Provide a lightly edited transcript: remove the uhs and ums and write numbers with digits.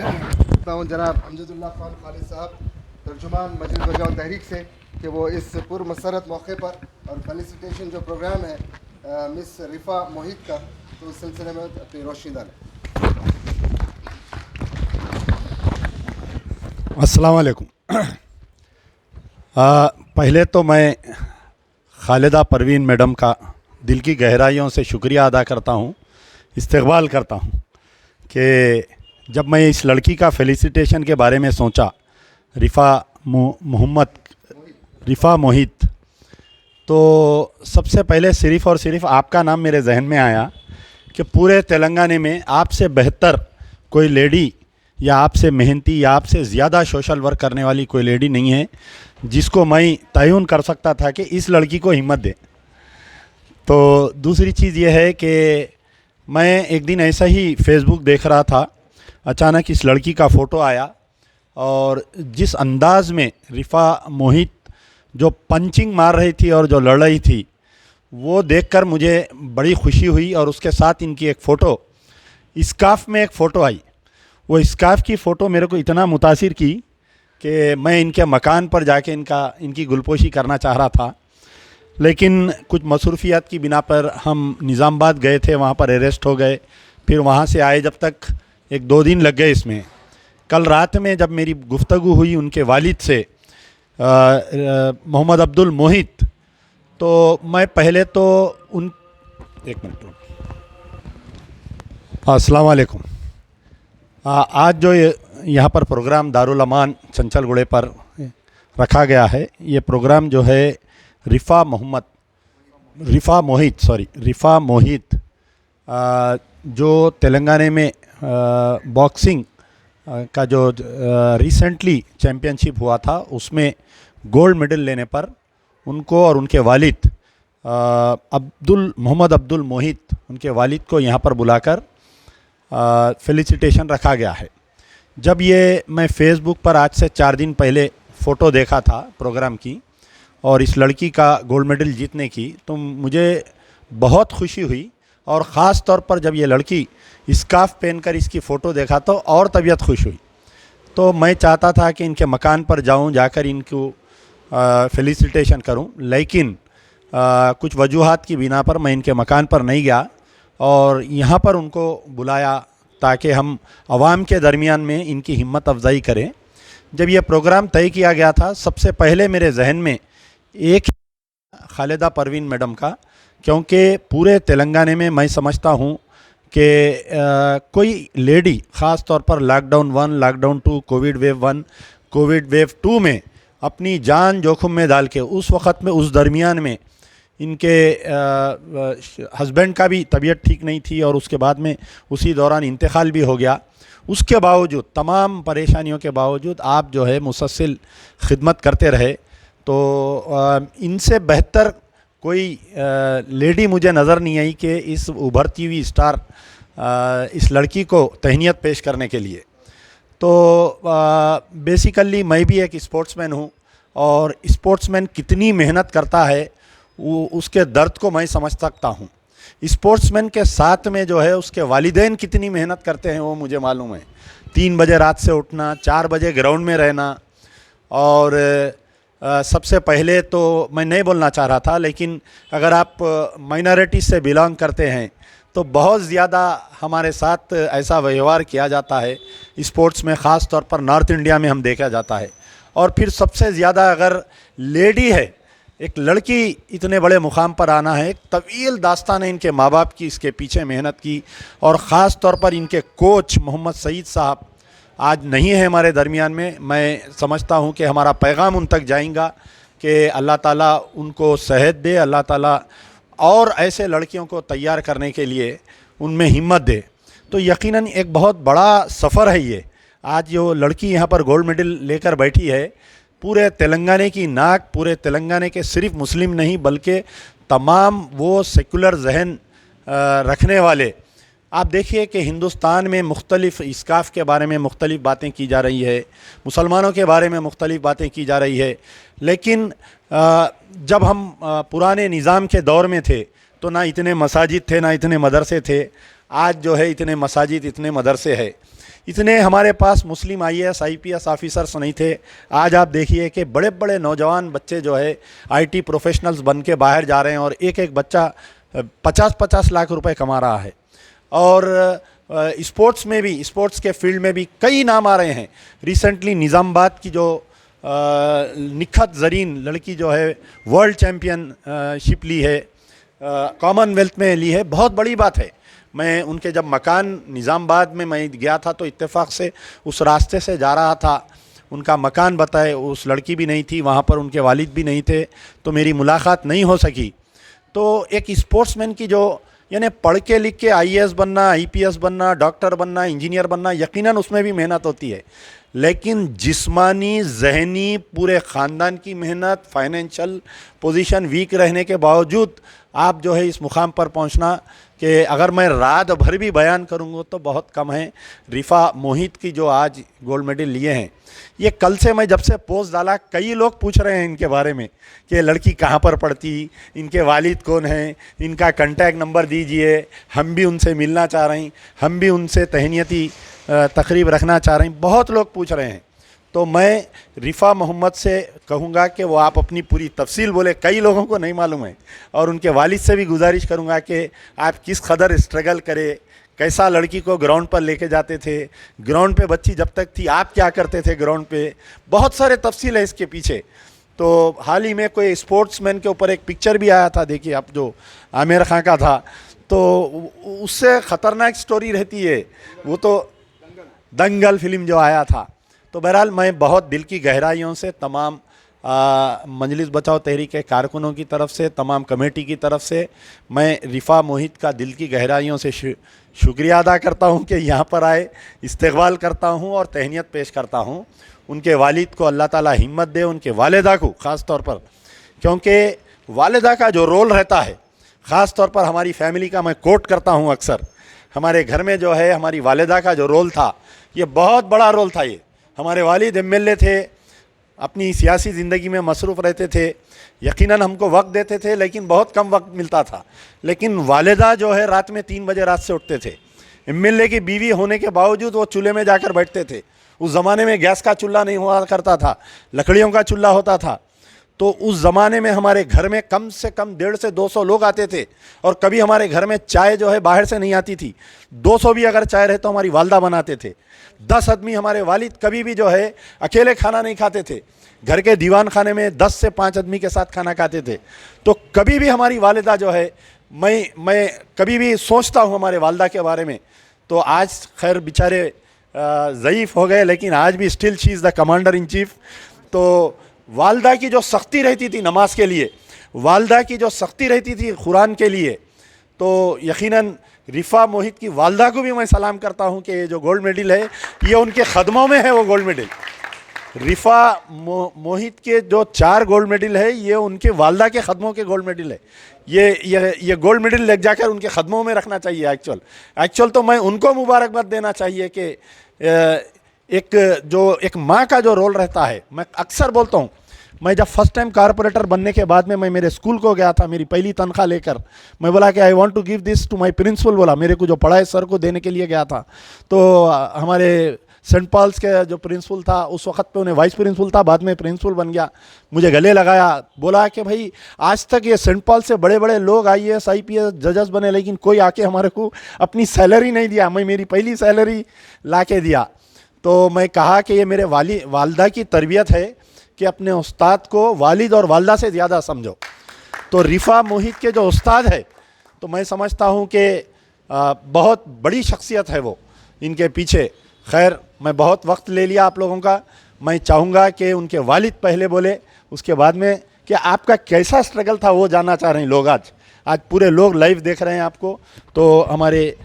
करता हूँ जनाब अमजदुल्लाह खान खालिद साहब, तर्जुमान मजलिस बचाओ तहरीक से, कि वो इस पुरमसरत मौके पर और फेलिसिटेशन जो प्रोग्राम है मिस रिफ़ा मोहित का, तो उस सिलसिले में अपनी रोशनी डालें। अस्सलाम वालेकुम। पहले तो मैं खालिदा परवीन मैडम का दिल की गहराइयों से शुक्रिया अदा करता हूँ, इस्तकबाल करता हूँ कि जब मैं इस लड़की का फेलिसिटेशन के बारे में सोचा, रिफ़ा मोहित, तो सबसे पहले सिर्फ़ और सिर्फ आपका नाम मेरे जहन में आया कि पूरे तेलंगाना में आपसे बेहतर कोई लेडी या आपसे मेहनती या आपसे ज़्यादा सोशल वर्क करने वाली कोई लेडी नहीं है जिसको मैं तयन कर सकता था कि इस लड़की को हिम्मत दे। तो दूसरी चीज़ ये है कि मैं एक दिन ऐसा ही फेसबुक देख रहा था, अचानक इस लड़की का फ़ोटो आया और जिस अंदाज़ में रिफ़ा मोहित जो पंचिंग मार रही थी और जो लड़ रही थी, वो देखकर मुझे बड़ी खुशी हुई। और उसके साथ इनकी एक फ़ोटो, स्कार्फ में एक फ़ोटो आई। वो स्कार्फ की फ़ोटो मेरे को इतना मुतासिर की कि मैं इनके मकान पर जाके इनकी गुलपोशी करना चाह रहा था, लेकिन कुछ मसरूफियात की बिना पर हम निज़ामाबाद गए थे, वहाँ पर अरेस्ट हो गए। फिर वहाँ से आए जब तक 1-2 दिन लग गए इसमें। कल रात में जब मेरी गुफ्तगू हुई उनके वालिद से, मोहम्मद अब्दुल मोहित, तो मैं पहले तो एक मिनट, अस्सलाम वालेकुम। आज जो यहाँ पर प्रोग्राम दारुल अमान चंचलगुड़े पर रखा गया है, ये प्रोग्राम जो है रिफ़ा मोहित जो तेलंगाना में बॉक्सिंग का जो रिसेंटली चैम्पियनशिप हुआ था, उसमें गोल्ड मेडल लेने पर उनको और उनके वालिद मोहम्मद अब्दुल मोहित, उनके वालिद को यहाँ पर बुलाकर फेलिसिटेशन रखा गया है। जब ये मैं फ़ेसबुक पर आज से 4 दिन पहले फ़ोटो देखा था प्रोग्राम की और इस लड़की का गोल्ड मेडल जीतने की, तो मुझे बहुत खुशी हुई। और ख़ास तौर पर जब ये लड़की स्कार्फ पहनकर इसकी फ़ोटो देखा तो और तबीयत खुश हुई। तो मैं चाहता था कि इनके मकान पर जाऊं, जाकर इनको फेलिसिटेशन करूं, लेकिन कुछ वजूहात की बिना पर मैं इनके मकान पर नहीं गया और यहाँ पर उनको बुलाया ताकि हम आवाम के दरमियान में इनकी हिम्मत अफजाई करें। जब ये प्रोग्राम तय किया गया था, सबसे पहले मेरे जहन में एक खालिदा परवीन मैडम का, क्योंकि पूरे तेलंगाना में मैं समझता हूँ कि कोई लेडी, ख़ास तौर पर lockdown 1, lockdown 2, Covid wave 1, Covid wave 2 में अपनी जान जोखिम में डाल के उस वक़्त में, उस दरमियान में इनके हस्बैंड का भी तबीयत ठीक नहीं थी और उसके बाद में उसी दौरान इंतकाल भी हो गया। उसके बावजूद, तमाम परेशानियों के बावजूद आप जो है मुसलसल खिदमत करते रहे। तो इनसे बेहतर कोई लेडी मुझे नज़र नहीं आई कि इस उभरती हुई स्टार इस लड़की को तहनीत पेश करने के लिए। तो बेसिकली मैं भी एक स्पोर्ट्समैन हूँ और स्पोर्ट्समैन कितनी मेहनत करता है वो उसके दर्द को मैं समझ सकता हूँ। स्पोर्ट्समैन के साथ में जो है उसके वालिदैन कितनी मेहनत करते हैं वो मुझे मालूम है। 3 बजे रात से उठना, 4 बजे ग्राउंड में रहना। और सबसे पहले तो मैं नहीं बोलना चाह रहा था, लेकिन अगर आप माइनॉरिटी से बिलोंग करते हैं तो बहुत ज़्यादा हमारे साथ ऐसा व्यवहार किया जाता है स्पोर्ट्स में, ख़ास तौर पर नॉर्थ इंडिया में हम देखा जाता है। और फिर सबसे ज़्यादा अगर लेडी है, एक लड़की इतने बड़े मुकाम पर आना है, एक तवील दास्तान है इनके माँ बाप की, इसके पीछे मेहनत की। और ख़ास तौर पर इनके कोच मोहम्मद सईद साहब आज नहीं है हमारे दरमियान में। मैं समझता हूँ कि हमारा पैगाम उन तक जाएगा कि अल्लाह ताला उनको सेहत दे, अल्लाह ताला और ऐसे लड़कियों को तैयार करने के लिए उनमें हिम्मत दे। तो यकीनन एक बहुत बड़ा सफ़र है ये। आज जो लड़की यहाँ पर गोल्ड मेडल लेकर बैठी है, पूरे तेलंगाना की नाक, पूरे तेलंगाना के सिर्फ मुस्लिम नहीं बल्कि तमाम वो सेकुलर जहन रखने वाले। आप देखिए कि हिंदुस्तान में मुख्तलिफ़ स्काफ के बारे में मुख्तलिफ़ बातें की जा रही है, मुसलमानों के बारे में मुख्तलिफ़ बातें की जा रही है, लेकिन जब हम पुराने निज़ाम के दौर में थे तो ना इतने मसाजिद थे, ना इतने मदरसे थे। आज जो है इतने मसाजिद, इतने मदरसे हैं। इतने हमारे पास मुस्लिम IAS IPS ऑफिसर्स नहीं थे। आज आप देखिए कि बड़े बड़े नौजवान बच्चे जो है IT प्रोफेशनल्स बन के बाहर जा रहे हैं और एक एक बच्चा 50-50 लाख रुपए कमा रहा है। और स्पोर्ट्स में भी, स्पोर्ट्स के फील्ड में भी कई नाम आ रहे हैं। रिसेंटली निज़ामाबाद की जो निखत ज़रीन लड़की जो है वर्ल्ड चैम्पियनशिप ली है, कॉमनवेल्थ में ली है, बहुत बड़ी बात है। मैं उनके जब मकान निज़ामाबाद में मैं गया था तो इत्तेफाक से उस रास्ते से जा रहा था, उनका मकान बताए, उस लड़की भी नहीं थी वहाँ पर, उनके वालिद भी नहीं थे, तो मेरी मुलाकात नहीं हो सकी। तो एक स्पोर्ट्समैन की जो यानी पढ़ के लिख के IAS बनना, IPS बनना, डॉक्टर बनना, इंजीनियर बनना, यकीनन उसमें भी मेहनत होती है, लेकिन जिस्मानी, ज़हनी, पूरे ख़ानदान की मेहनत, फाइनेंशियल पोजीशन वीक रहने के बावजूद आप जो है इस मुकाम पर पहुंचना, कि अगर मैं रात भर भी बयान करूंगा तो बहुत कम है। रिफ़ा मोहित की जो आज गोल्ड मेडल लिए हैं, ये कल से मैं जब से पोस्ट डाला कई लोग पूछ रहे हैं इनके बारे में कि लड़की कहाँ पर पढ़ती, इनके वालिद कौन हैं, इनका कांटेक्ट नंबर दीजिए, हम भी उनसे मिलना चाह रहे हैं, हम भी उनसे तहनीती तकरीब रखना चाह रहे हैं, बहुत लोग पूछ रहे हैं। तो मैं रिफ़ा मोहम्मद से कहूँगा कि वो आप अपनी पूरी तफसील बोले, कई लोगों को नहीं मालूम है। और उनके वालिद से भी गुजारिश करूँगा कि आप किस कदर स्ट्रगल करें, कैसा लड़की को ग्राउंड पर लेके जाते थे, ग्राउंड पे बच्ची जब तक थी आप क्या करते थे ग्राउंड पे, बहुत सारे तफसील है इसके पीछे। तो हाल ही में कोई स्पोर्ट्समैन के ऊपर एक पिक्चर भी आया था, देखिए आप, जो आमिर खान का था, तो उससे ख़तरनाक स्टोरी रहती है वो, तो दंगल फिल्म जो आया था। तो बहरहाल मैं बहुत दिल की गहराइयों से तमाम मजलिस बचाओ तहरीक के कारकुनों की तरफ से, तमाम कमेटी की तरफ से मैं रिफ़ा मोहित का दिल की गहराइयों से शुक्रिया अदा करता हूं कि यहाँ पर आए, इस्तकबाल करता हूं और तहनीत पेश करता हूं। उनके वालिद को अल्लाह ताला हिम्मत दे, उनके वालिदा को ख़ास तौर पर, क्योंकि वालिदा का जो रोल रहता है, ख़ास तौर पर हमारी फैमिली का मैं कोट करता हूँ अक्सर, हमारे घर में जो है हमारी वालिदा का जो रोल था, ये बहुत बड़ा रोल था। ये हमारे वालिद MLA थे, अपनी सियासी ज़िंदगी में मसरूफ़ रहते थे, यकीनन हमको वक्त देते थे लेकिन बहुत कम वक्त मिलता था। लेकिन वालिदा जो है रात में 3 बजे रात से उठते थे। MLA की बीवी होने के बावजूद वो चूल्हे में जाकर बैठते थे। उस ज़माने में गैस का चूल्हा नहीं हुआ करता था, लकड़ियों का चूल्हा होता था। तो उस ज़माने में हमारे घर में कम से कम 150 से 200 लोग आते थे, और कभी हमारे घर में चाय जो है बाहर से नहीं आती थी। 200 भी अगर चाय रहे तो हमारी वालदा बनाते थे। 10 आदमी हमारे वालिद कभी भी जो है अकेले खाना नहीं खाते थे, घर के दीवान खाने में 10 से 5 आदमी के साथ खाना खाते थे। तो कभी भी हमारी वालिदा जो है, मैं कभी भी सोचता हूँ हमारे वालदा के बारे में, तो आज खैर बेचारे ज़ईफ़ हो गए, लेकिन आज भी still she is the commander in chief. तो वालदा की जो सख्ती रहती थी नमाज के लिए, वालदा की जो सख्ती रहती थी कुरान के लिए, तो यकीनन रिफ़ा मोहित की वालदा को भी मैं सलाम करता हूं कि ये जो गोल्ड मेडल है ये उनके ख़दमों में है। वो गोल्ड मेडल रिफ़ा मोहित के जो 4 गोल्ड मेडल है, ये उनके वालदा के ख़दमों के गोल्ड मेडल है। ये गोल्ड मेडल ले जाकर उनके ख़दमों में रखना चाहिए। एक्चुअल तो मैं उनको मुबारकबाद देना चाहिए कि एक माँ का जो रोल रहता है, मैं अक्सर बोलता हूँ, मैं जब फर्स्ट टाइम कारपोरेटर बनने के बाद में मैं मेरे स्कूल को गया था, मेरी पहली तनख्वाह लेकर, मैं बोला कि I want to give this to my principal, बोला मेरे को जो पढ़ाए सर को देने के लिए गया था। तो हमारे सेंट पॉल्स के जो प्रिंसिपल था उस वक्त पे, उन्हें वाइस प्रिंसिपल था, बाद में प्रिंसिपल बन गया, मुझे गले लगाया, बोला कि भाई आज तक ये सेंट पॉल से बड़े बड़े लोग IAS IPS जजेस बने, लेकिन कोई आके हमारे को अपनी सैलरी नहीं दिया। मैं मेरी पहली सैलरी ला के दिया। तो मैं कहा कि ये मेरे वालदा की तरबियत है कि अपने उस्ताद को वालिद और वालदा से ज़्यादा समझो। तो रिफ़ा मोहित के जो उस्ताद है, तो मैं समझता हूँ कि बहुत बड़ी शख्सियत है वो इनके पीछे। खैर मैं बहुत वक्त ले लिया आप लोगों का, मैं चाहूँगा कि उनके वालिद पहले बोले, उसके बाद में कि आपका कैसा स्ट्रगल था वो जानना चाह रहे हैं लोग। आज पूरे लोग लाइव देख रहे हैं आपको। तो हमारे